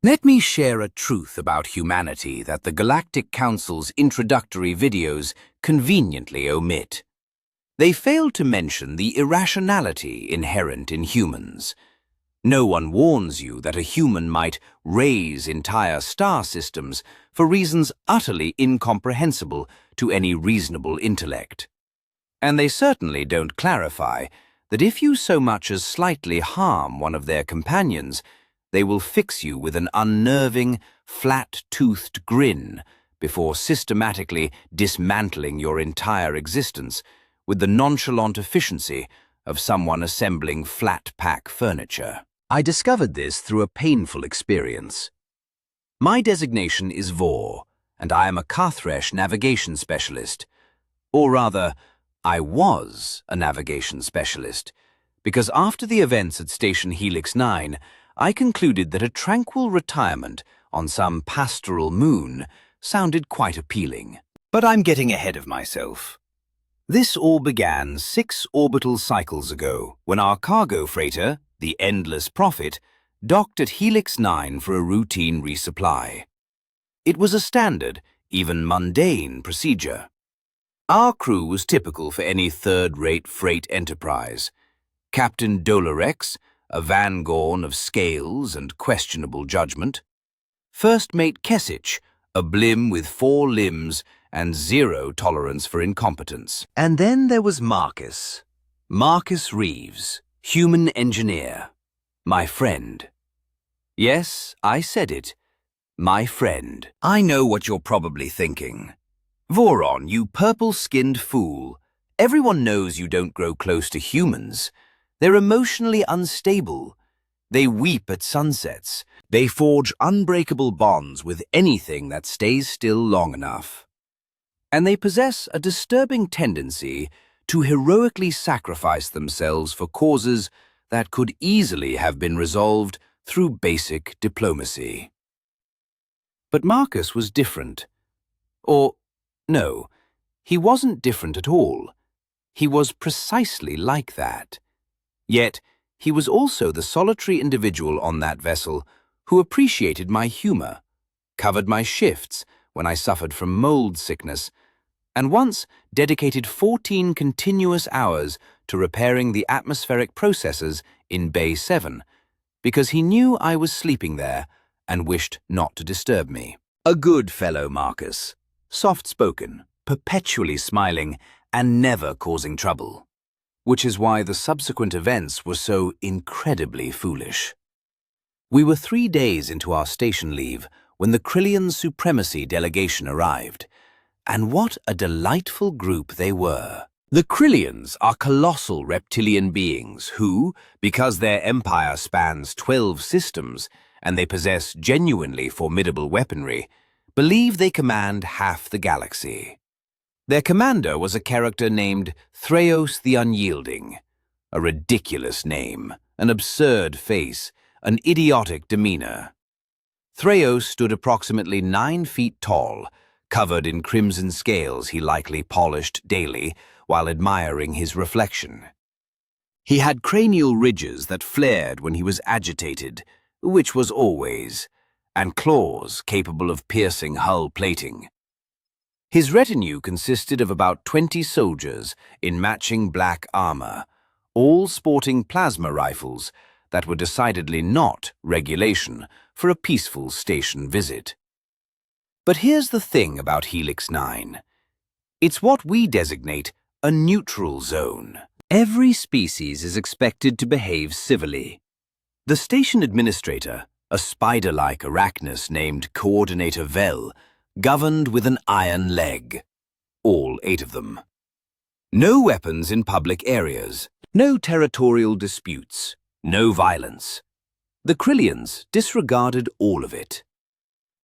Let me share a truth about humanity that the Galactic Council's introductory videos conveniently omit. They fail to mention the irrationality inherent in humans. No one warns you that a human might raise entire star systems for reasons utterly incomprehensible to any reasonable intellect. And they certainly don't clarify that if you so much as slightly harm one of their companions, they will fix you with an unnerving, flat-toothed grin before systematically dismantling your entire existence with the nonchalant efficiency of someone assembling flat-pack furniture. I discovered this through a painful experience. My designation is Vorrn, and I am a Carthresh navigation specialist. Or rather, I was a navigation specialist, because after the events at Station Helix 9, I concluded that a tranquil retirement on some pastoral moon sounded quite appealing. But I'm getting ahead of myself. This all began 6 orbital cycles ago, when our cargo freighter, the Endless Prophet, docked at Helix 9 for a routine resupply. It was a standard, even mundane procedure. Our crew was typical for any third-rate freight enterprise. Captain Dolorex, a Van Gorn of scales and questionable judgment. First Mate Kesich, a blim with 4 limbs and 0 tolerance for incompetence. And then there was Marcus Reeves, human engineer, my friend. Yes, I said it, my friend. I know what you're probably thinking. Vorrn, you purple-skinned fool. Everyone knows you don't grow close to humans. They're emotionally unstable. They weep at sunsets. They forge unbreakable bonds with anything that stays still long enough. And they possess a disturbing tendency to heroically sacrifice themselves for causes that could easily have been resolved through basic diplomacy. But Marcus was different. Or, no, he wasn't different at all. He was precisely like that. Yet, he was also the solitary individual on that vessel who appreciated my humor, covered my shifts when I suffered from mold sickness, and once dedicated 14 continuous hours to repairing the atmospheric processes in Bay 7, because he knew I was sleeping there and wished not to disturb me. A good fellow, Marcus, soft-spoken, perpetually smiling, and never causing trouble. Which is why the subsequent events were so incredibly foolish. We were 3 days into our station leave when the Krellian supremacy delegation arrived, and what a delightful group they were. The Krellians are colossal reptilian beings who, because their empire spans 12 systems and they possess genuinely formidable weaponry, believe they command half the galaxy. Their commander was a character named Threos the Unyielding. A ridiculous name, an absurd face, an idiotic demeanor. Threos stood approximately 9 feet tall, covered in crimson scales he likely polished daily while admiring his reflection. He had cranial ridges that flared when he was agitated, which was always, and claws capable of piercing hull plating. His retinue consisted of about 20 soldiers in matching black armor, all sporting plasma rifles that were decidedly not regulation for a peaceful station visit. But here's the thing about Helix 9. It's what we designate a neutral zone. Every species is expected to behave civilly. The station administrator, a spider-like arachnus named Coordinator Vel, governed with an iron leg. All 8 of them. No weapons in public areas, no territorial disputes, no violence. The Krellians disregarded all of it.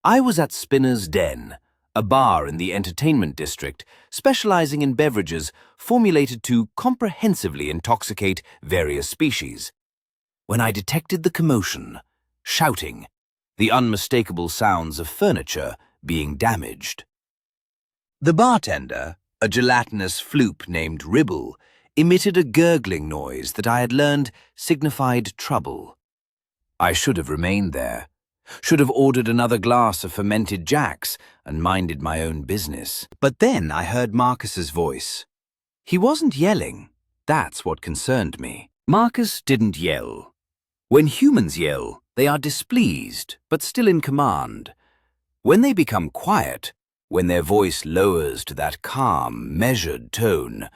I was at Spinner's Den, a bar in the entertainment district specializing in beverages formulated to comprehensively intoxicate various species, when I detected the commotion, shouting, the unmistakable sounds of furniture being damaged. The bartender, a gelatinous floop named Ribble, emitted a gurgling noise that I had learned signified trouble. I should have remained there, Should have ordered another glass of fermented Jacks and minded my own business. But then I heard Marcus's voice. He wasn't yelling. That's what concerned me. Marcus didn't yell. When humans yell, they are displeased, but still in command. When they become quiet, when their voice lowers to that calm, measured tone,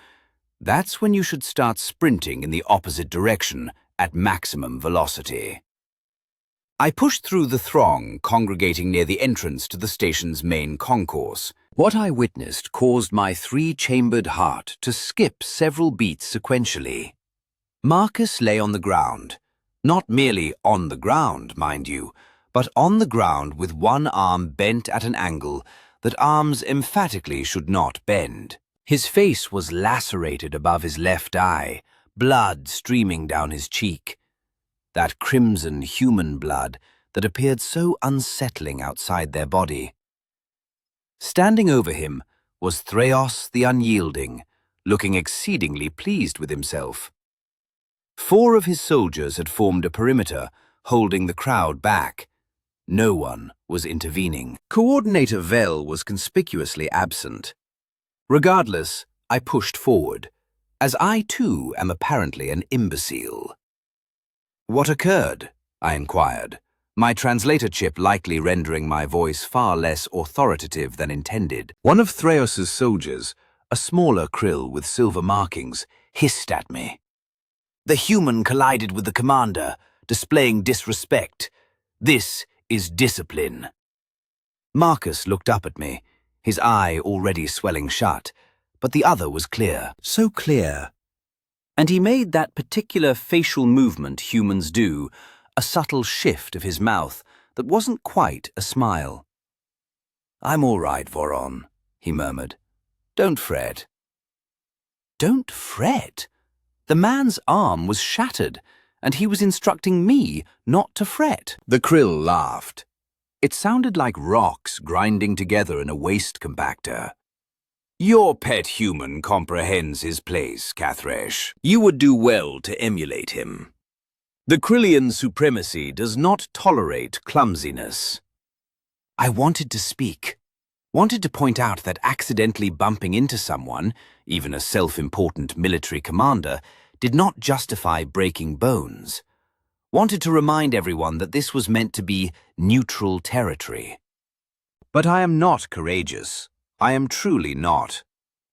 that's when you should start sprinting in the opposite direction at maximum velocity. I pushed through the throng congregating near the entrance to the station's main concourse. What I witnessed caused my three-chambered heart to skip several beats sequentially. Marcus lay on the ground. Not merely on the ground, mind you, but on the ground with one arm bent at an angle that arms emphatically should not bend. His face was lacerated above his left eye, blood streaming down his cheek. That crimson human blood that appeared so unsettling outside their body. Standing over him was Threos the Unyielding, looking exceedingly pleased with himself. 4 of his soldiers had formed a perimeter, holding the crowd back. No one was intervening. Coordinator Vel was conspicuously absent. Regardless, I pushed forward, as I too am apparently an imbecile. What occurred? I inquired, my translator chip likely rendering my voice far less authoritative than intended. One of Threos's soldiers, a smaller krill with silver markings, hissed at me. The human collided with the commander, displaying disrespect. This is discipline. Marcus looked up at me, his eye already swelling shut, but the other was clear. So clear. And he made that particular facial movement humans do, a subtle shift of his mouth that wasn't quite a smile. I'm all right, Vorrn, he murmured. Don't fret. Don't fret? The man's arm was shattered, and he was instructing me not to fret. The krill laughed. It sounded like rocks grinding together in a waste compactor. Your pet human comprehends his place, Kathresh. You would do well to emulate him. The Krellian supremacy does not tolerate clumsiness. I wanted to speak, wanted to point out that accidentally bumping into someone, even a self-important military commander, did not justify breaking bones. Wanted to remind everyone that this was meant to be neutral territory. But I am not courageous. I am truly not.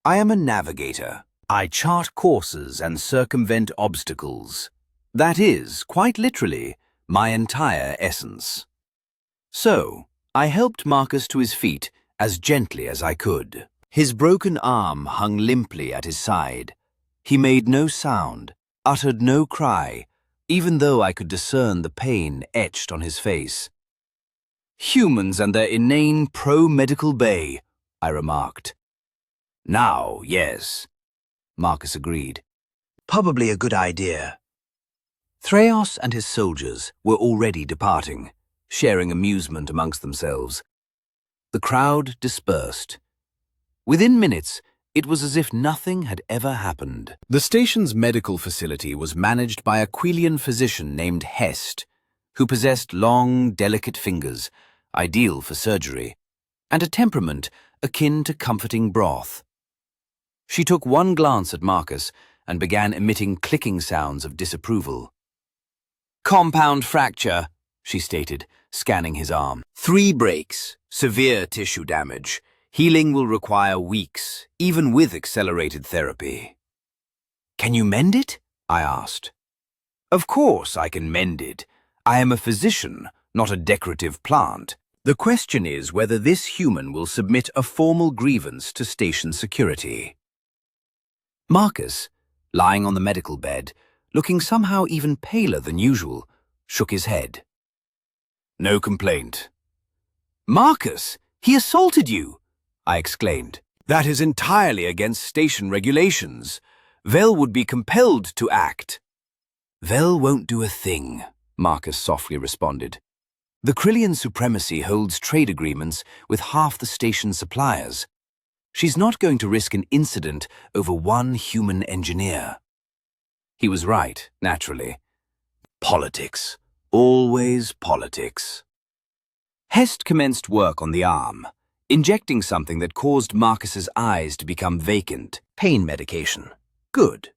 I am a navigator. I chart courses and circumvent obstacles. That is, quite literally, my entire essence. So, I helped Marcus to his feet as gently as I could. His broken arm hung limply at his side. He made no sound, uttered no cry, even though I could discern the pain etched on his face. Humans and their inane pro-medical bay, I remarked. Now, yes, Marcus agreed. Probably a good idea. Threos and his soldiers were already departing, sharing amusement amongst themselves. The crowd dispersed. Within minutes, it was as if nothing had ever happened. The station's medical facility was managed by a Krellian physician named Hest, who possessed long, delicate fingers, ideal for surgery, and a temperament akin to comforting broth. She took one glance at Marcus and began emitting clicking sounds of disapproval. Compound fracture, she stated, scanning his arm. 3 breaks, severe tissue damage. Healing will require weeks, even with accelerated therapy. Can you mend it? I asked. Of course I can mend it. I am a physician, not a decorative plant. The question is whether this human will submit a formal grievance to station security. Marcus, lying on the medical bed, looking somehow even paler than usual, shook his head. No complaint. Marcus, he assaulted you, I exclaimed. That is entirely against station regulations. Vel would be compelled to act. Vel won't do a thing, Marcus softly responded. The Krellian supremacy holds trade agreements with half the station's suppliers. She's not going to risk an incident over one human engineer. He was right, naturally. Politics. Always politics. Hest commenced work on the arm, injecting something that caused Marcus's eyes to become vacant. Pain medication. Good.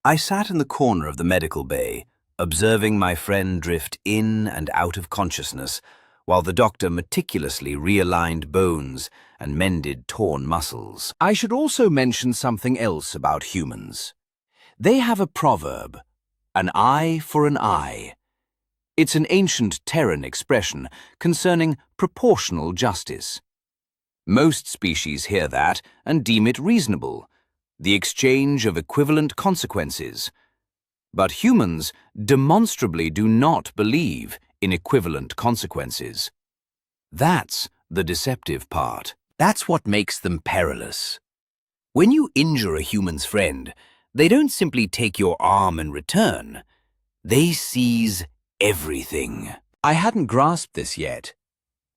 I sat in the corner of the medical bay, observing my friend drift in and out of consciousness, while the doctor meticulously realigned bones and mended torn muscles. I should also mention something else about humans. They have a proverb, an eye for an eye. It's an ancient Terran expression concerning proportional justice. Most species hear that and deem it reasonable, the exchange of equivalent consequences. But humans demonstrably do not believe in equivalent consequences. That's the deceptive part. That's what makes them perilous. When you injure a human's friend, they don't simply take your arm in return. They seize everything. I hadn't grasped this yet.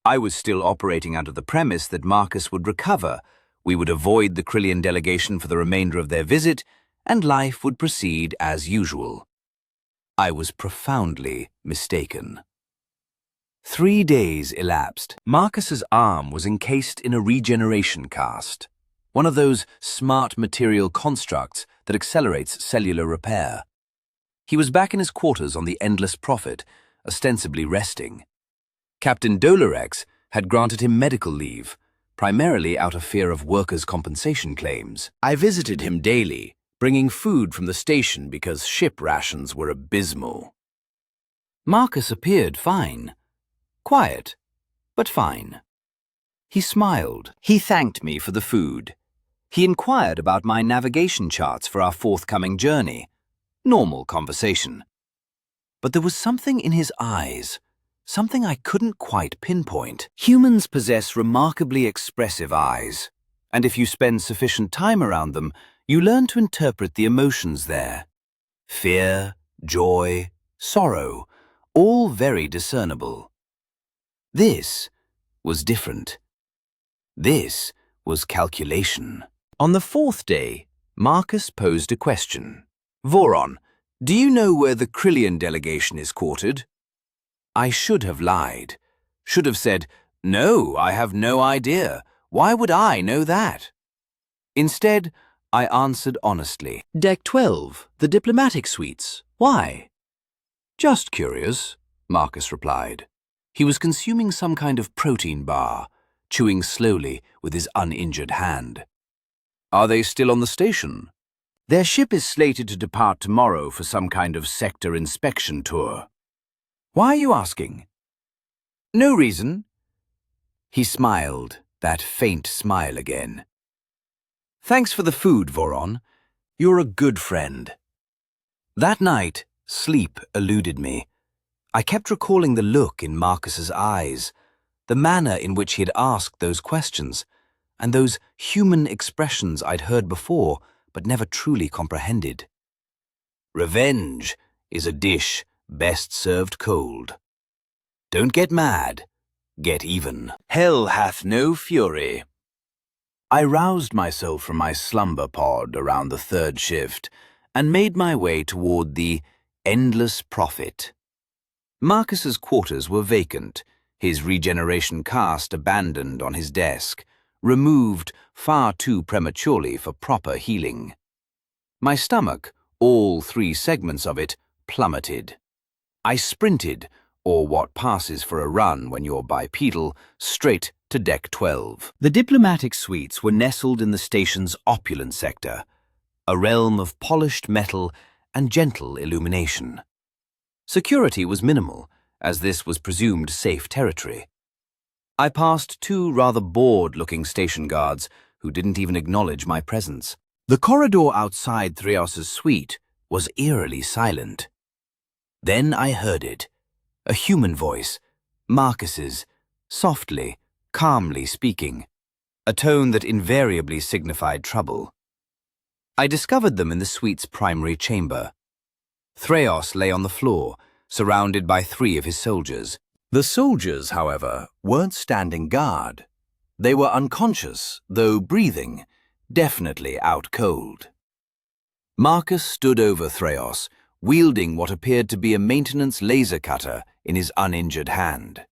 I was still operating under the premise that Marcus would recover, we would avoid the Krellian delegation for the remainder of their visit, and life would proceed as usual. I was profoundly mistaken. 3 days elapsed. Marcus's arm was encased in a regeneration cast, one of those smart material constructs that accelerates cellular repair. He was back in his quarters on the Endless Prophet, ostensibly resting. Captain Dolorex had granted him medical leave, primarily out of fear of workers' compensation claims. I visited him daily, bringing food from the station because ship rations were abysmal. Marcus appeared fine. Quiet, but fine. He smiled. He thanked me for the food. He inquired about my navigation charts for our forthcoming journey. Normal conversation. But there was something in his eyes, something I couldn't quite pinpoint. Humans possess remarkably expressive eyes, and if you spend sufficient time around them, you learn to interpret the emotions there. Fear, joy, sorrow, all very discernible. This was different. This was calculation. On the 4th day, Marcus posed a question. Vorrn, do you know where the Krellian delegation is quartered? I should have lied. Should have said, no, I have no idea. Why would I know that? Instead, I answered honestly. Deck 12, the diplomatic suites. Why? Just curious, Marcus replied. He was consuming some kind of protein bar, chewing slowly with his uninjured hand. Are they still on the station? Their ship is slated to depart tomorrow for some kind of sector inspection tour. Why are you asking? No reason. He smiled, that faint smile again. Thanks for the food, Vorrn. You're a good friend. That night, sleep eluded me. I kept recalling the look in Marcus's eyes, the manner in which he had asked those questions, and those human expressions I'd heard before but never truly comprehended. Revenge is a dish best served cold. Don't get mad, get even. Hell hath no fury. I roused myself from my slumber pod around the 3rd shift and made my way toward the Endless Prophet. Marcus's quarters were vacant, his regeneration cast abandoned on his desk, removed far too prematurely for proper healing. My stomach, all 3 segments of it, plummeted. I sprinted, or what passes for a run when you're bipedal, straight to Deck 12. The diplomatic suites were nestled in the station's opulent sector, a realm of polished metal and gentle illumination. Security was minimal, as this was presumed safe territory. I passed 2 rather bored-looking station guards who didn't even acknowledge my presence. The corridor outside Threos's suite was eerily silent. Then I heard it, a human voice, Marcus's, softly, calmly speaking, a tone that invariably signified trouble. I discovered them in the suite's primary chamber. Threos lay on the floor, surrounded by 3 of his soldiers. The soldiers, however, weren't standing guard. They were unconscious, though breathing, definitely out cold. Marcus stood over Threos, wielding what appeared to be a maintenance laser cutter in his uninjured hand.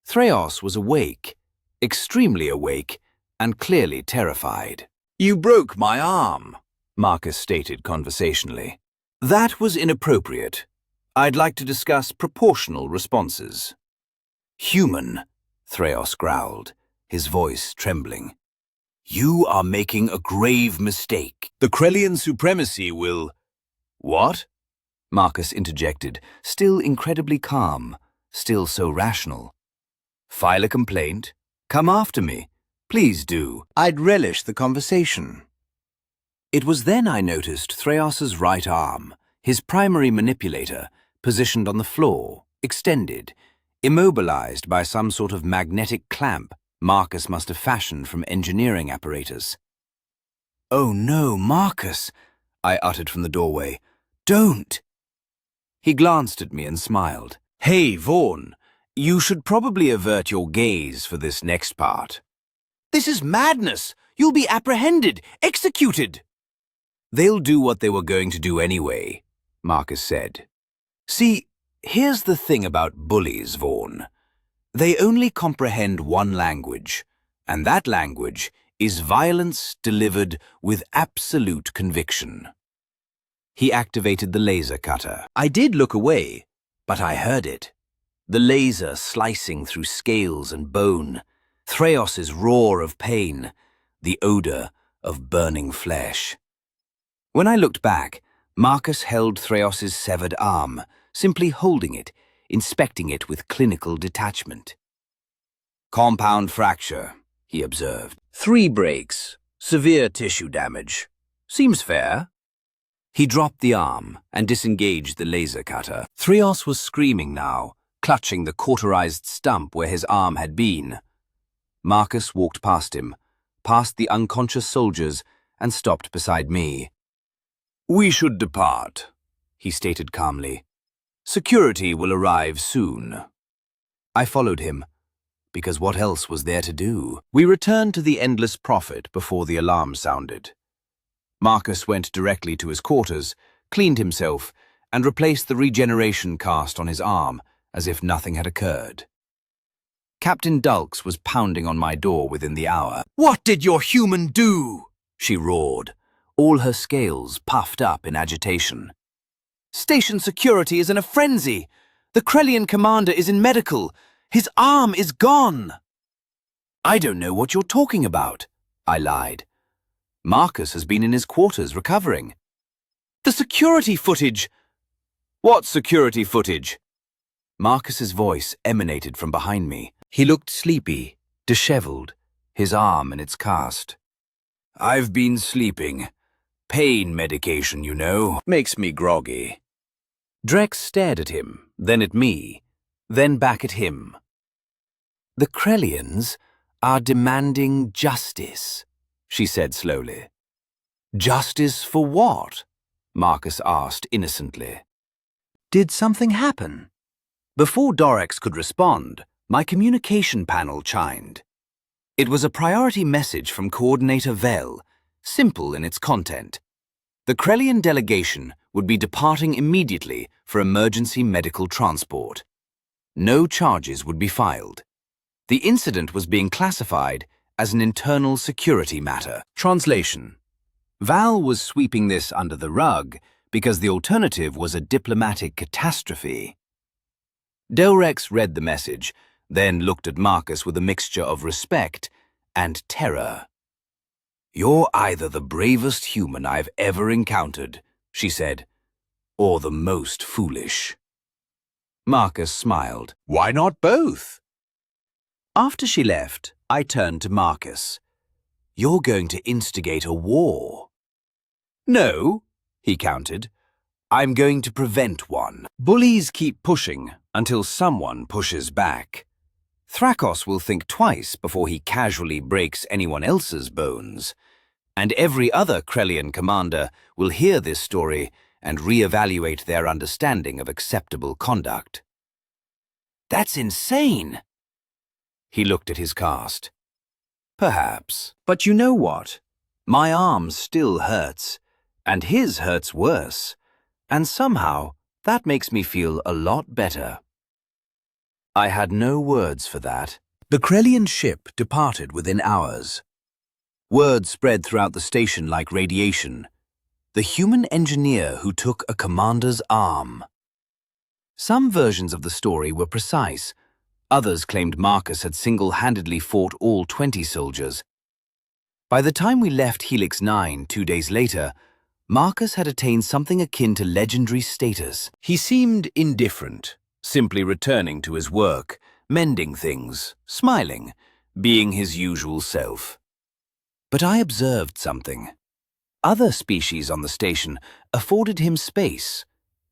Threos was awake, extremely awake, and clearly terrified. "You broke my arm," Marcus stated conversationally. "That was inappropriate. I'd like to discuss proportional responses." "Human," Threos growled, his voice trembling. "You are making a grave mistake. The Krellian supremacy will—" "What?" Marcus interjected, still incredibly calm, still so rational. "File a complaint? Come after me. Please do. I'd relish the conversation." It was then I noticed Threos's right arm, his primary manipulator, positioned on the floor, extended, immobilized by some sort of magnetic clamp Marcus must have fashioned from engineering apparatus. "Oh no, Marcus," I uttered from the doorway. "Don't!" He glanced at me and smiled. "Hey, Vorrn, you should probably avert your gaze for this next part." "This is madness! You'll be apprehended, executed!" "They'll do what they were going to do anyway," Marcus said. "See, here's the thing about bullies, Vorrn. They only comprehend one language, and that language is violence delivered with absolute conviction." He activated the laser cutter. I did look away, but I heard it. The laser slicing through scales and bone, Threos's roar of pain, the odor of burning flesh. When I looked back, Marcus held Threos's severed arm, simply holding it, inspecting it with clinical detachment. "Compound fracture," he observed. 3 breaks, severe tissue damage. Seems fair." He dropped the arm and disengaged the laser cutter. Threos was screaming now, clutching the cauterized stump where his arm had been. Marcus walked past him, past the unconscious soldiers, and stopped beside me. "We should depart," he stated calmly. "Security will arrive soon." I followed him, because what else was there to do? We returned to the Endless Prophet before the alarm sounded. Marcus went directly to his quarters, cleaned himself, and replaced the regeneration cast on his arm as if nothing had occurred. Captain Dulks was pounding on my door within the hour. "What did your human do?" she roared, all her scales puffed up in agitation. "Station security is in a frenzy. The Krellian commander is in medical. His arm is gone." "I don't know what you're talking about," I lied. "Marcus has been in his quarters recovering." "The security footage!" "What security footage?" Marcus's voice emanated from behind me. He looked sleepy, disheveled, his arm in its cast. "I've been sleeping. Pain medication, you know, makes me groggy." Drex stared at him, then at me, then back at him. "The Krellians are demanding justice," she said slowly. "Justice for what?" Marcus asked innocently. "Did something happen?" Before Dorex could respond, my communication panel chimed. It was a priority message from Coordinator Vel, simple in its content. The Krellian delegation would be departing immediately for emergency medical transport. No charges would be filed. The incident was being classified as an internal security matter. Translation: Val was sweeping this under the rug because the alternative was a diplomatic catastrophe. Delrex read the message, then looked at Marcus with a mixture of respect and terror. "You're either the bravest human I've ever encountered," she said, "or the most foolish." Marcus smiled. "Why not both?" After she left, I turned to Marcus. "You're going to instigate a war." "No," he countered. "I'm going to prevent one. Bullies keep pushing until someone pushes back. Thrakos will think twice before he casually breaks anyone else's bones. And every other Krellian commander will hear this story and reevaluate their understanding of acceptable conduct." "That's insane!" He looked at his cast. "Perhaps. But you know what? My arm still hurts, and his hurts worse. And somehow, that makes me feel a lot better." I had no words for that. The Krellian ship departed within hours. Word spread throughout the station like radiation. The human engineer who took a commander's arm. Some versions of the story were precise. Others claimed Marcus had single-handedly fought all 20 soldiers. By the time we left Helix 9 2 days later, Marcus had attained something akin to legendary status. He seemed indifferent, simply returning to his work, mending things, smiling, being his usual self. But I observed something. Other species on the station afforded him space,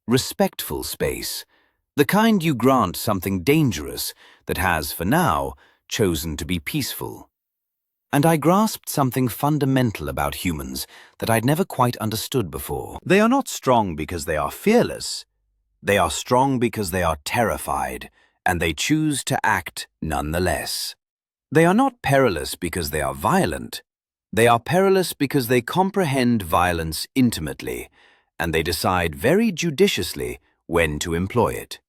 respectful space, the kind you grant something dangerous that has, for now, chosen to be peaceful. And I grasped something fundamental about humans that I'd never quite understood before. They are not strong because they are fearless. They are strong because they are terrified, and they choose to act nonetheless. They are not perilous because they are violent. They are perilous because they comprehend violence intimately, and they decide very judiciously when to employ it.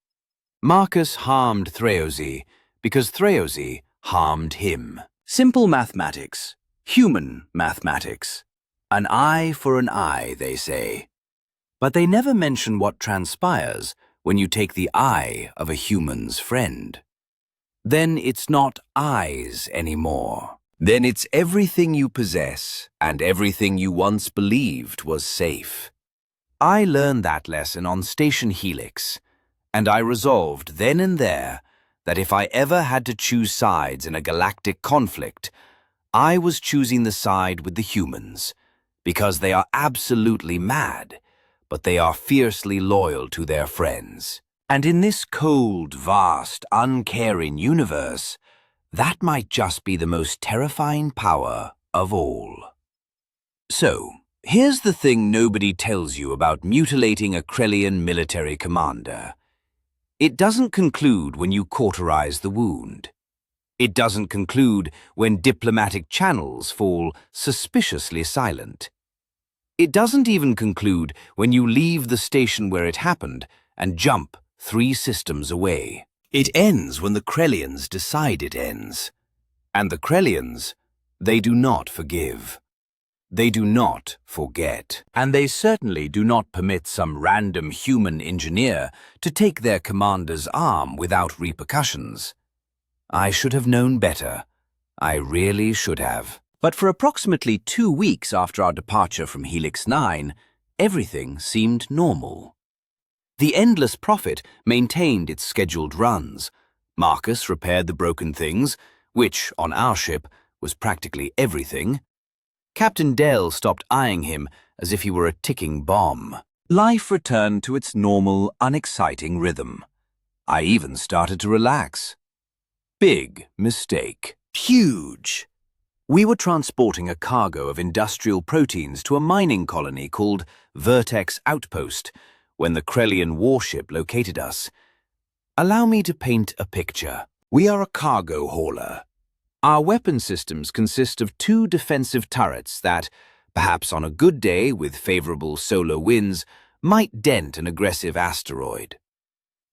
Marcus harmed Threozy because Threozy harmed him. Simple mathematics, human mathematics. An eye for an eye, they say. But they never mention what transpires when you take the eye of a human's friend. Then it's not eyes anymore. Then it's everything you possess and everything you once believed was safe. I learned that lesson on Station Helix, and I resolved then and there that if I ever had to choose sides in a galactic conflict, I was choosing the side with the humans, because they are absolutely mad, but they are fiercely loyal to their friends. And in this cold, vast, uncaring universe, that might just be the most terrifying power of all. So, here's the thing nobody tells you about mutilating a Krellian military commander. It doesn't conclude when you cauterize the wound. It doesn't conclude when diplomatic channels fall suspiciously silent. It doesn't even conclude when you leave the station where it happened and jump 3 systems away. It ends when the Krellians decide it ends. And the Krellians, they do not forgive. They do not forget. And they certainly do not permit some random human engineer to take their commander's arm without repercussions. I should have known better. I really should have. But for approximately 2 weeks after our departure from Helix 9, everything seemed normal. The Endless Prophet maintained its scheduled runs. Marcus repaired the broken things, which, on our ship, was practically everything. Captain Dell stopped eyeing him as if he were a ticking bomb. Life returned to its normal, unexciting rhythm. I even started to relax. Big mistake. Huge. We were transporting a cargo of industrial proteins to a mining colony called Vertex Outpost when the Krellian warship located us. Allow me to paint a picture. We are a cargo hauler. Our weapon systems consist of 2 defensive turrets that, perhaps on a good day with favorable solar winds, might dent an aggressive asteroid.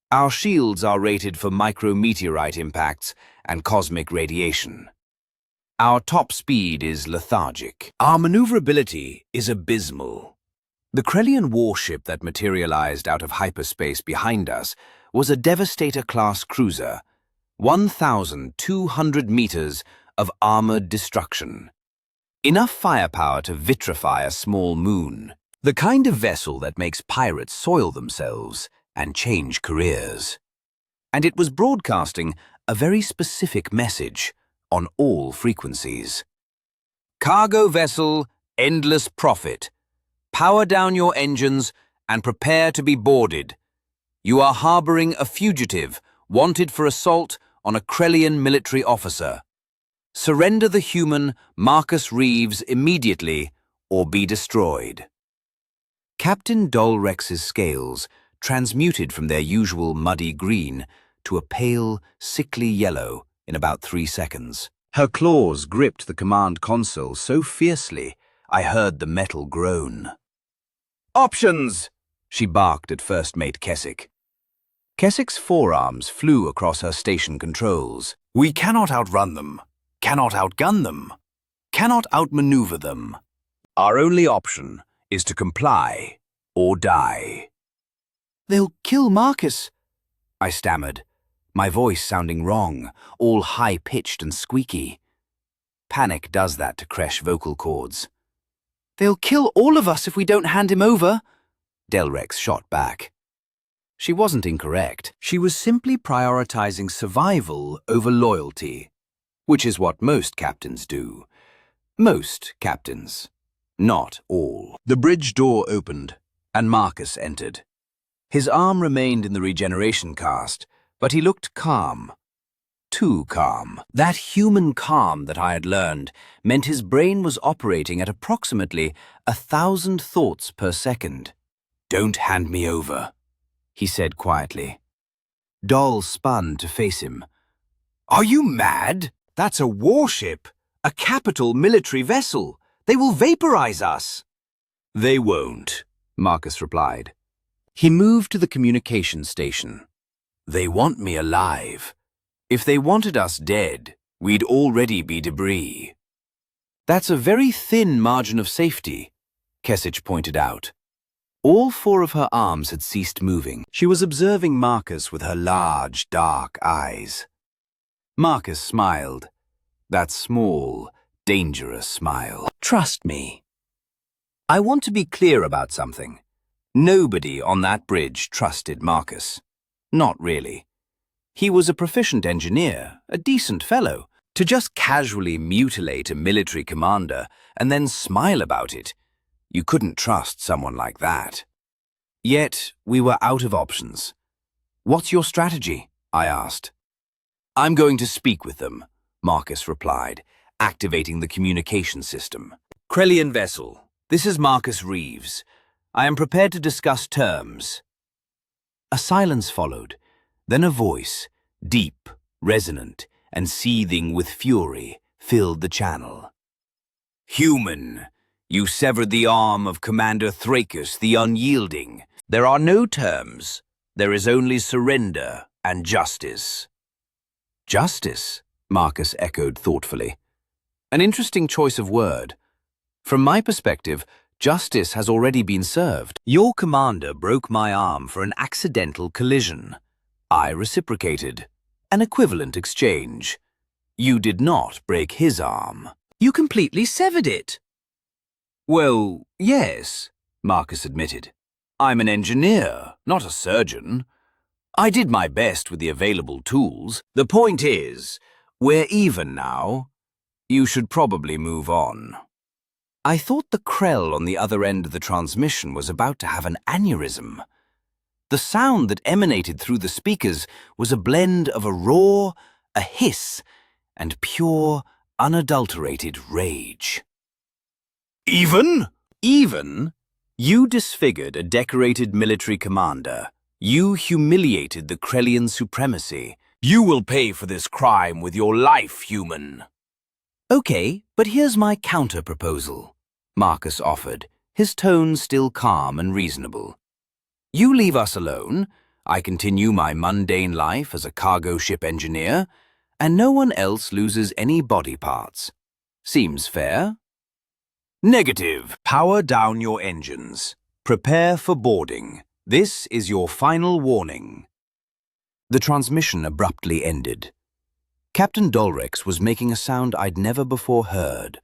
Our shields are rated for micrometeorite impacts and cosmic radiation. Our top speed is lethargic. Our maneuverability is abysmal. The Krellian warship that materialized out of hyperspace behind us was a Devastator-class cruiser, 1,200 meters of armored destruction. Enough firepower to vitrify a small moon. The kind of vessel that makes pirates soil themselves and change careers. And it was broadcasting a very specific message on all frequencies. Cargo vessel, Endless Prophet. Power down your engines and prepare to be boarded. You are harboring a fugitive wanted for assault on a Krellian military officer. Surrender the human Marcus Reeves immediately or be destroyed. Captain Dolrex's scales transmuted from their usual muddy green to a pale, sickly yellow in about 3 seconds. Her claws gripped the command console so fiercely I heard the metal groan. "Options!" she barked at First Mate Kessick. Keswick's forearms flew across her station controls. We cannot outrun them, cannot outgun them, cannot outmaneuver them. Our only option is to comply or die. They'll kill Marcus, I stammered, my voice sounding wrong, all high-pitched and squeaky. Panic does that to Kresh vocal cords. They'll kill all of us if we don't hand him over, Delrex shot back. She wasn't incorrect. She was simply prioritizing survival over loyalty, which is what most captains do. Most captains. Not all. The bridge door opened, and Marcus entered. His arm remained in the regeneration cast, but he looked calm. Too calm. That human calm that I had learned meant his brain was operating at approximately 1,000 thoughts per second. Don't hand me over, he said quietly. Doll spun to face him. Are you mad? That's a warship, a capital military vessel. They will vaporize us. They won't, Marcus replied. He moved to the communication station. They want me alive. If they wanted us dead, we'd already be debris. That's a very thin margin of safety, Kesich pointed out. All 4 of her arms had ceased moving. She was observing Marcus with her large, dark eyes. Marcus smiled. That small, dangerous smile. Trust me. I want to be clear about something. Nobody on that bridge trusted Marcus. Not really. He was a proficient engineer, a decent fellow. To just casually mutilate a military commander and then smile about it, you couldn't trust someone like that. Yet, we were out of options. What's your strategy? I asked. I'm going to speak with them, Marcus replied, activating the communication system. Krellian vessel, this is Marcus Reeves. I am prepared to discuss terms. A silence followed, then a voice, deep, resonant, and seething with fury, filled the channel. Human, you severed the arm of Commander Thrakus the Unyielding. There are no terms. There is only surrender and justice. Justice, Marcus echoed thoughtfully. An interesting choice of word. From my perspective, justice has already been served. Your commander broke my arm for an accidental collision. I reciprocated. An equivalent exchange. You did not break his arm. You completely severed it. Well, yes, Marcus admitted. I'm an engineer, not a surgeon. I did my best with the available tools. The point is, we're even now. You should probably move on. I thought the Krell on the other end of the transmission was about to have an aneurysm. The sound that emanated through the speakers was a blend of a roar, a hiss, and pure, unadulterated rage. Even? Even? You disfigured a decorated military commander. You humiliated the Krellian supremacy. You will pay for this crime with your life, human. Okay, but here's my counter-proposal, Marcus offered, his tone still calm and reasonable. You leave us alone, I continue my mundane life as a cargo ship engineer, and no one else loses any body parts. Seems fair? Negative. Power down your engines. Prepare for boarding. This is your final warning. The transmission abruptly ended. Captain Dolrex was making a sound I'd never before heard,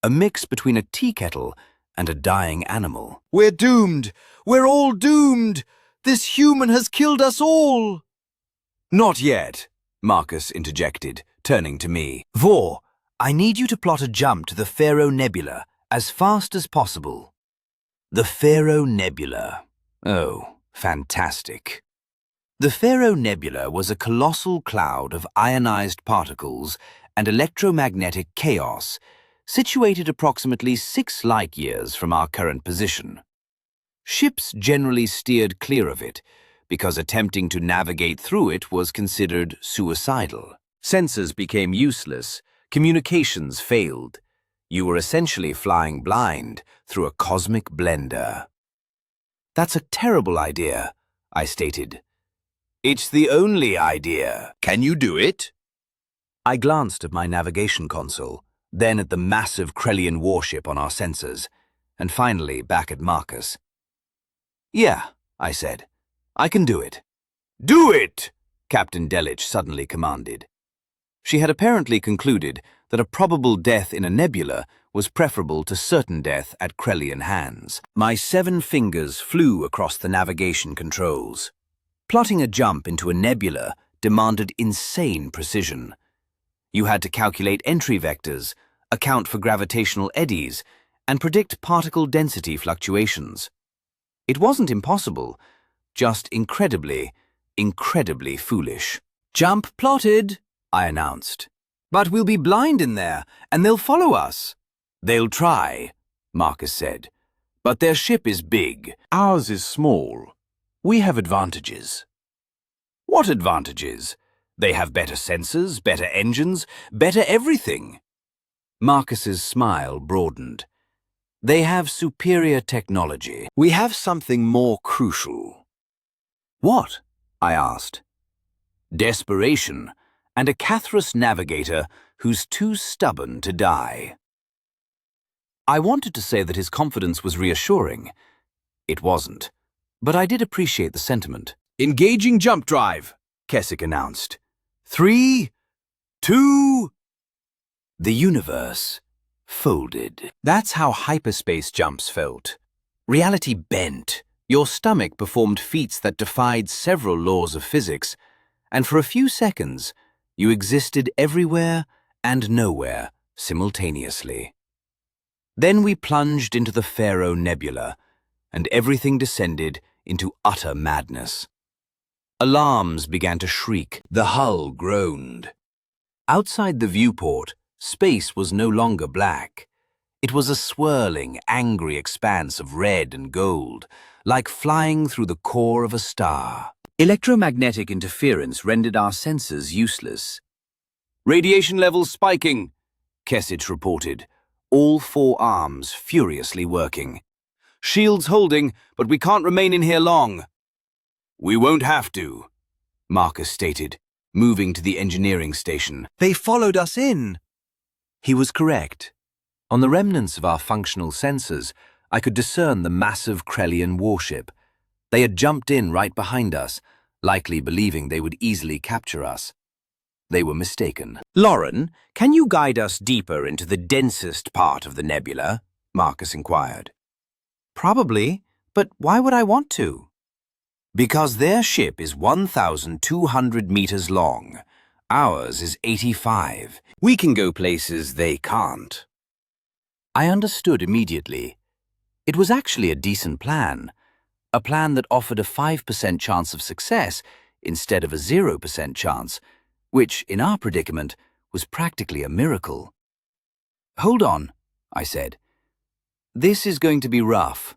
a mix between a tea kettle and a dying animal. We're doomed! We're all doomed! This human has killed us all! Not yet, Marcus interjected, turning to me. Vorrn, I need you to plot a jump to the Pharaoh Nebula as fast as possible. The Pharaoh Nebula. Oh, fantastic. The Pharaoh Nebula was a colossal cloud of ionized particles and electromagnetic chaos, situated approximately 6 light-years from our current position. Ships generally steered clear of it, because attempting to navigate through it was considered suicidal. Sensors became useless, communications failed. You were essentially flying blind through a cosmic blender. That's a terrible idea, I stated. It's the only idea. Can you do it? I glanced at my navigation console, then at the massive Krellian warship on our sensors, and finally back at Marcus. Yeah, I said. I can do it. Do it! Captain Delich suddenly commanded. She had apparently concluded that a probable death in a nebula was preferable to certain death at Krellian hands. My 7 fingers flew across the navigation controls. Plotting a jump into a nebula demanded insane precision. You had to calculate entry vectors, account for gravitational eddies, and predict particle density fluctuations. It wasn't impossible, just incredibly foolish. "Jump plotted," I announced. "But we'll be blind in there, and they'll follow us." "They'll try," Marcus said. "But their ship is big. Ours is small. We have advantages." "What advantages? They have better sensors, better engines, better everything." Marcus's smile broadened. "They have superior technology. We have something more crucial." "What?" I asked. "Desperation, and a Catharus navigator who's too stubborn to die." I wanted to say that his confidence was reassuring. It wasn't, but I did appreciate the sentiment. "Engaging jump drive," Keswick announced. 3, 2... The universe folded. That's how hyperspace jumps felt. Reality bent. Your stomach performed feats that defied several laws of physics, and for a few seconds, you existed everywhere and nowhere simultaneously. Then we plunged into the Pharaoh Nebula, and everything descended into utter madness. Alarms began to shriek. The hull groaned. Outside the viewport, space was no longer black. It was a swirling, angry expanse of red and gold, like flying through the core of a star. Electromagnetic interference rendered our sensors useless. "Radiation levels spiking," Kesich reported, all 4 arms furiously working. "Shields holding, but we can't remain in here long." "We won't have to," Marcus stated, moving to the engineering station. "They followed us in." He was correct. On the remnants of our functional sensors, I could discern the massive Krellian warship. They had jumped in right behind us, likely believing they would easily capture us. They were mistaken. "Lauren, can you guide us deeper into the densest part of the nebula?" Marcus inquired. "Probably, but why would I want to?" "Because their ship is 1,200 meters long. Ours is 85. We can go places they can't." I understood immediately. It was actually a decent plan. A plan that offered a 5% chance of success instead of a 0% chance, which, in our predicament, was practically a miracle. "Hold on," I said. "This is going to be rough."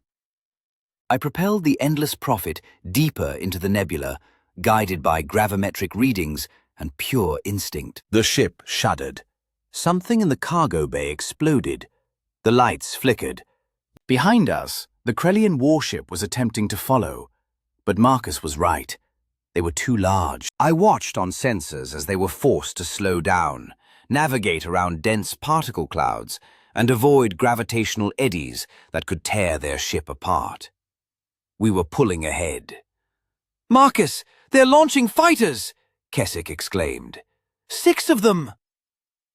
I propelled the Endless Prophet deeper into the nebula, guided by gravimetric readings and pure instinct. The ship shuddered. Something in the cargo bay exploded. The lights flickered. Behind us, the Krellian warship was attempting to follow, but Marcus was right. They were too large. I watched on sensors as they were forced to slow down, navigate around dense particle clouds, and avoid gravitational eddies that could tear their ship apart. We were pulling ahead. "Marcus, they're launching fighters!" Keswick exclaimed. 6 of them!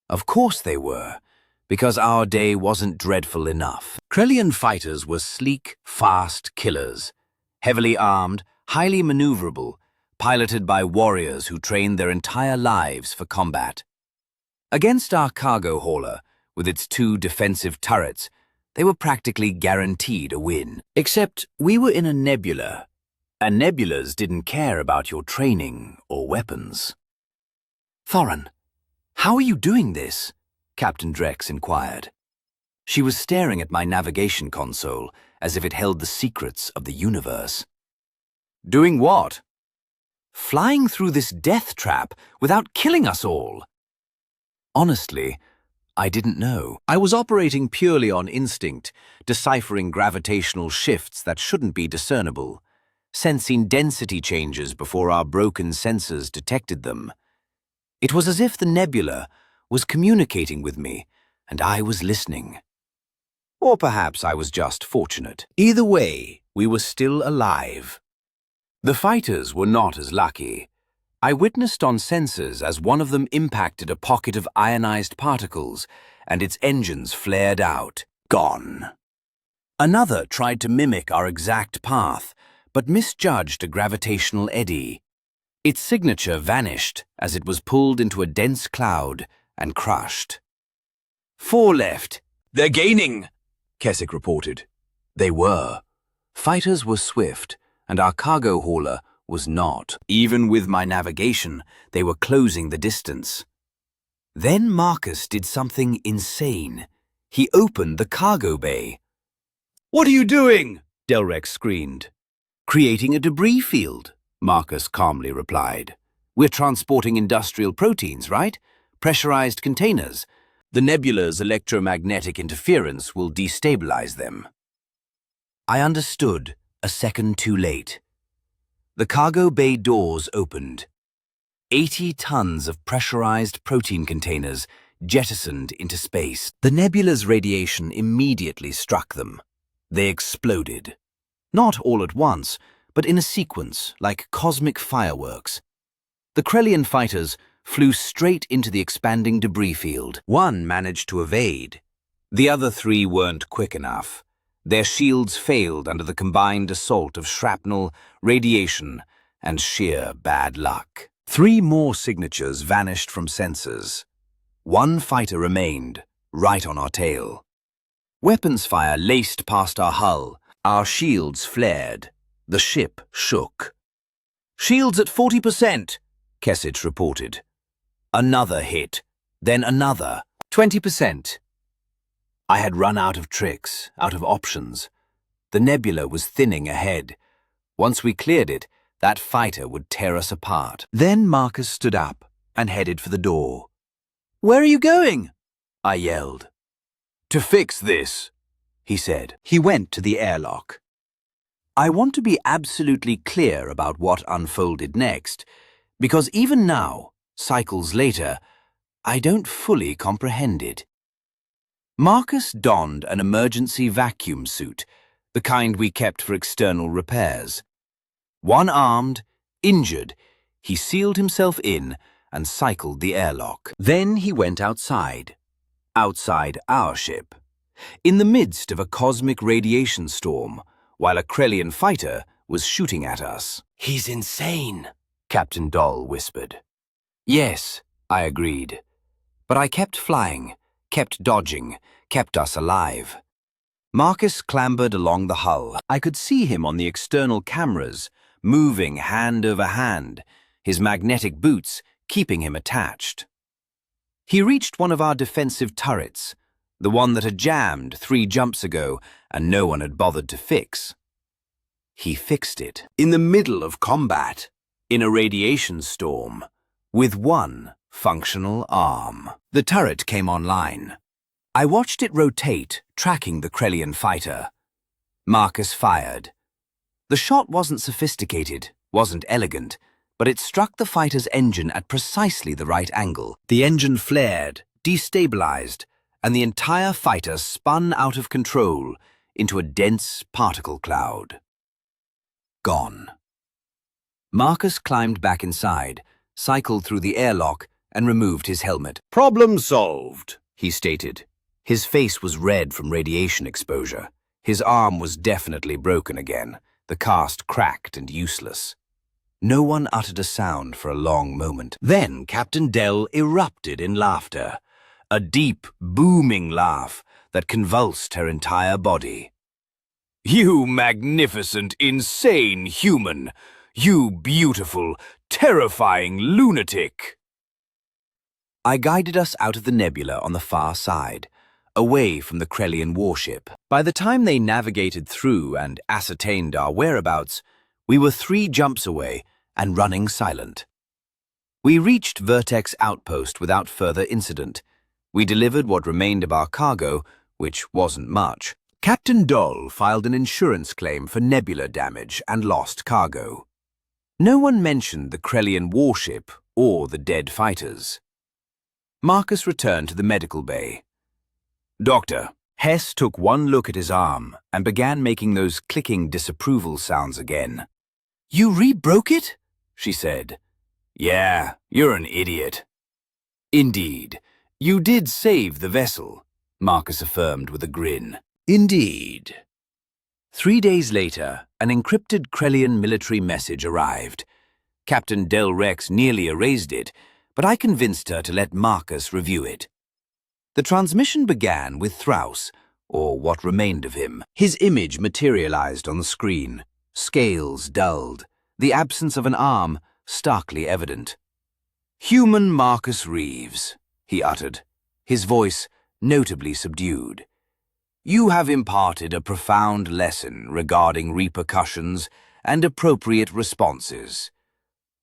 Of course they were, because our day wasn't dreadful enough. Krellian fighters were sleek, fast killers, heavily armed, highly maneuverable, piloted by warriors who trained their entire lives for combat. Against our cargo hauler, with its 2 defensive turrets, they were practically guaranteed a win. Except we were in a nebula, and nebulas didn't care about your training or weapons. "Vorrn, how are you doing this?" Captain Drex inquired. She was staring at my navigation console as if it held the secrets of the universe. "Doing what?" "Flying through this death trap without killing us all." Honestly, I didn't know. I was operating purely on instinct, deciphering gravitational shifts that shouldn't be discernible. sensing density changes before our broken sensors detected them. It was as if the nebula was communicating with me, and I was listening. Or perhaps I was just fortunate. Either way, we were still alive. The fighters were not as lucky. I witnessed on sensors as one of them impacted a pocket of ionized particles, and its engines flared out. Gone. Another tried to mimic our exact path, but misjudged a gravitational eddy. Its signature vanished as it was pulled into a dense cloud and crushed. 4 left. They're gaining, Keswick reported. They were. Fighters were swift, and our cargo hauler was not. Even with my navigation, they were closing the distance. Then Marcus did something insane. He opened the cargo bay. "What are you doing?" Delrex screamed. "Creating a debris field," Marcus calmly replied. "We're transporting industrial proteins, right? Pressurized containers. The nebula's electromagnetic interference will destabilize them." I understood, a second too late. The cargo bay doors opened. 80 tons of pressurized protein containers jettisoned into space. The nebula's radiation immediately struck them. They exploded. Not all at once, but in a sequence, like cosmic fireworks. The Krellian fighters flew straight into the expanding debris field. One managed to evade. The other 3 weren't quick enough. Their shields failed under the combined assault of shrapnel, radiation, and sheer bad luck. 3 more signatures vanished from sensors. 1 fighter remained, right on our tail. Weapons fire laced past our hull. Our shields flared. The ship shook. "Shields at 40%, Kesich reported. Another hit, then another. 20%. I had run out of tricks, out of options. The nebula was thinning ahead. Once we cleared it, that fighter would tear us apart. Then Marcus stood up and headed for the door. "Where are you going?" I yelled. "To fix this," he said. He went to the airlock. I want to be absolutely clear about what unfolded next, because even now, cycles later, I don't fully comprehend it. Marcus donned an emergency vacuum suit, the kind we kept for external repairs. One-armed, injured, he sealed himself in and cycled the airlock. Then he went outside our ship, in the midst of a cosmic radiation storm, while a Krellian fighter was shooting at us. "He's insane," Captain Doll whispered. "Yes," I agreed. But I kept flying, kept dodging, kept us alive. Marcus clambered along the hull. I could see him on the external cameras, moving hand over hand, his magnetic boots keeping him attached. He reached one of our defensive turrets, the one that had jammed 3 jumps ago and no one had bothered to fix. He fixed it, in the middle of combat, in a radiation storm, with 1 functional arm. The turret came online. I watched it rotate, tracking the Krellian fighter. Marcus fired. The shot wasn't sophisticated, wasn't elegant, but it struck the fighter's engine at precisely the right angle. The engine flared, destabilized, and the entire fighter spun out of control into a dense particle cloud. Gone. Marcus climbed back inside, cycled through the airlock, and removed his helmet. "Problem solved," he stated. His face was red from radiation exposure. His arm was definitely broken again, the cast cracked and useless. No one uttered a sound for a long moment. Then Captain Dell erupted in laughter, a deep, booming laugh that convulsed her entire body. "You magnificent, insane human! You beautiful, terrifying lunatic!" I guided us out of the nebula on the far side, away from the Krellian warship. By the time they navigated through and ascertained our whereabouts, we were 3 jumps away and running silent. We reached Vertex Outpost without further incident. We delivered what remained of our cargo, which wasn't much. Captain Doll filed an insurance claim for nebula damage and lost cargo. No one mentioned the Krellian warship or the dead fighters. Marcus returned to the medical bay. "Doctor." Hess took one look at his arm and began making those clicking disapproval sounds again. "You re-broke it?" she said. "Yeah, you're an idiot." "Indeed. You did save the vessel," Marcus affirmed with a grin. "Indeed." 3 days later, an encrypted Krellian military message arrived. Captain Del Rex nearly erased it, but I convinced her to let Marcus review it. The transmission began with Thraus, or what remained of him. His image materialized on the screen, scales dulled, the absence of an arm starkly evident. "Human Marcus Reeves," he uttered, his voice notably subdued. "You have imparted a profound lesson regarding repercussions and appropriate responses.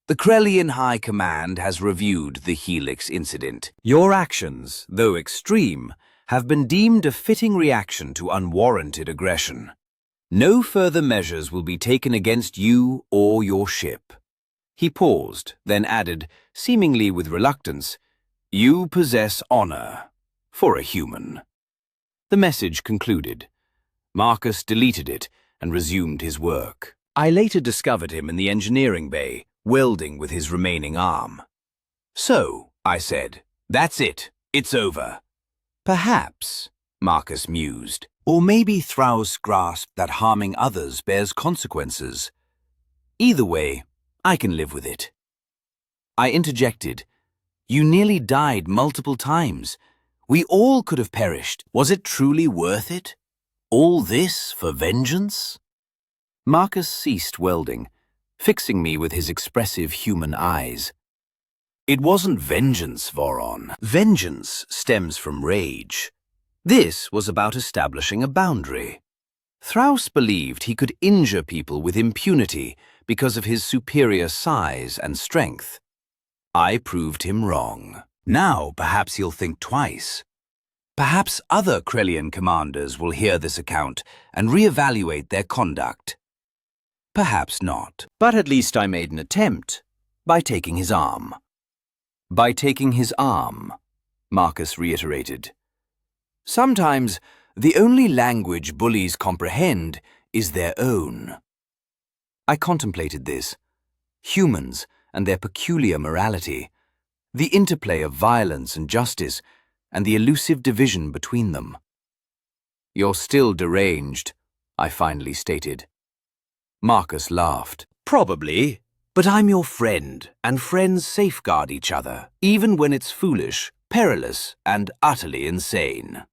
The Krellian High Command has reviewed the Helix incident. Your actions, though extreme, have been deemed a fitting reaction to unwarranted aggression. No further measures will be taken against you or your ship." He paused, then added, seemingly with reluctance, "You possess honor, for a human." The message concluded. Marcus deleted it and resumed his work. I later discovered him in the engineering bay, welding with his remaining arm. "So," I said, "that's it. It's over." "Perhaps," Marcus mused. "Or maybe Thraus grasped that harming others bears consequences. Either way, I can live with it." I interjected, "You nearly died multiple times. We all could have perished. Was it truly worth it? All this for vengeance?" Marcus ceased welding, fixing me with his expressive human eyes. "It wasn't vengeance, Vorrn. Vengeance stems from rage. This was about establishing a boundary. Thraus believed he could injure people with impunity because of his superior size and strength. I proved him wrong. Now perhaps he'll think twice. Perhaps other Krellian commanders will hear this account and reevaluate their conduct. Perhaps not, but at least I made an attempt by taking his arm." "By taking his arm," Marcus reiterated. "Sometimes the only language bullies comprehend is their own." I contemplated this. Humans and their peculiar morality, the interplay of violence and justice, and the elusive division between them. "You're still deranged," I finally stated. Marcus laughed. "Probably, but I'm your friend, and friends safeguard each other, even when it's foolish, perilous, and utterly insane."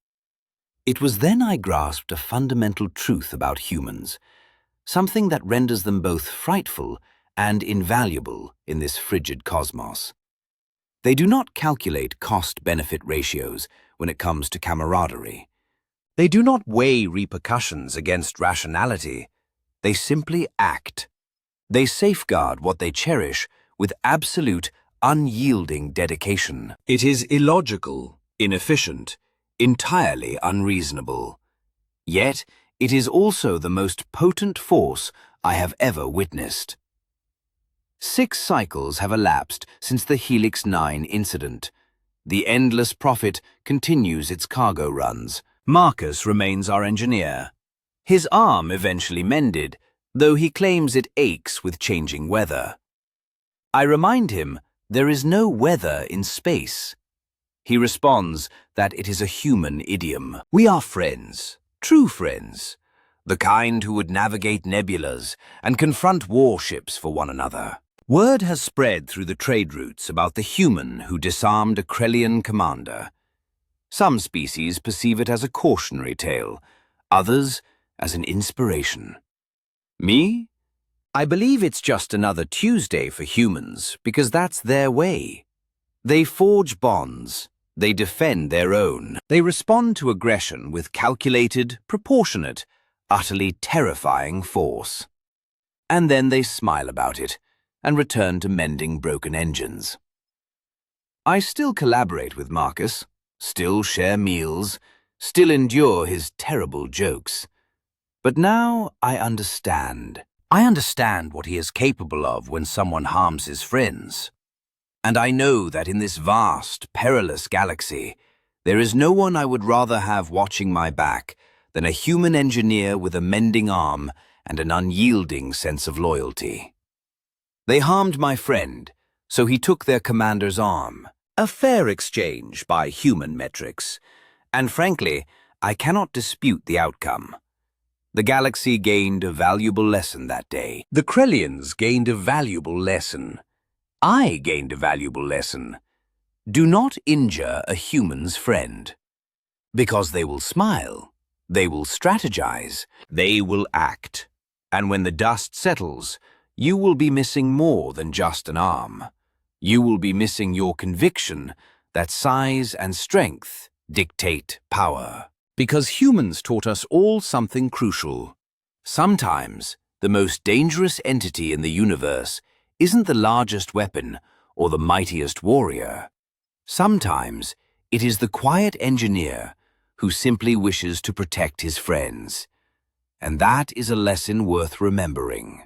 It was then I grasped a fundamental truth about humans, something that renders them both frightful and invaluable in this frigid cosmos. They do not calculate cost-benefit ratios when it comes to camaraderie. They do not weigh repercussions against rationality. They simply act. They safeguard what they cherish with absolute, unyielding dedication. It is illogical, inefficient, entirely unreasonable. Yet, it is also the most potent force I have ever witnessed. 6 cycles have elapsed since the Helix 9 incident. The endless Prophet continues its cargo runs. Marcus remains our engineer. His arm eventually mended, though he claims it aches with changing weather. I remind him there is no weather in space. He responds that it is a human idiom. We are friends, true friends, the kind who would navigate nebulas and confront warships for one another. Word has spread through the trade routes about the human who disarmed a Krellian commander. Some species perceive it as a cautionary tale, others as an inspiration. Me? I believe it's just another Tuesday for humans because that's their way. They forge bonds. They defend their own. They respond to aggression with calculated, proportionate, utterly terrifying force. And then they smile about it and return to mending broken engines. I still collaborate with Marcus, still share meals, still endure his terrible jokes. But now I understand. I understand what he is capable of when someone harms his friends. And I know that in this vast, perilous galaxy, there is no one I would rather have watching my back than a human engineer with a mending arm and an unyielding sense of loyalty. They harmed my friend, so he took their commander's arm. A fair exchange by human metrics. And frankly, I cannot dispute the outcome. The galaxy gained a valuable lesson that day. The Krellians gained a valuable lesson. I gained a valuable lesson. Do not injure a human's friend. Because they will smile, they will strategize, they will act. And when the dust settles, you will be missing more than just an arm. You will be missing your conviction that size and strength dictate power. Because humans taught us all something crucial. Sometimes, the most dangerous entity in the universe isn't the largest weapon or the mightiest warrior. Sometimes, it is the quiet engineer who simply wishes to protect his friends. And that is a lesson worth remembering.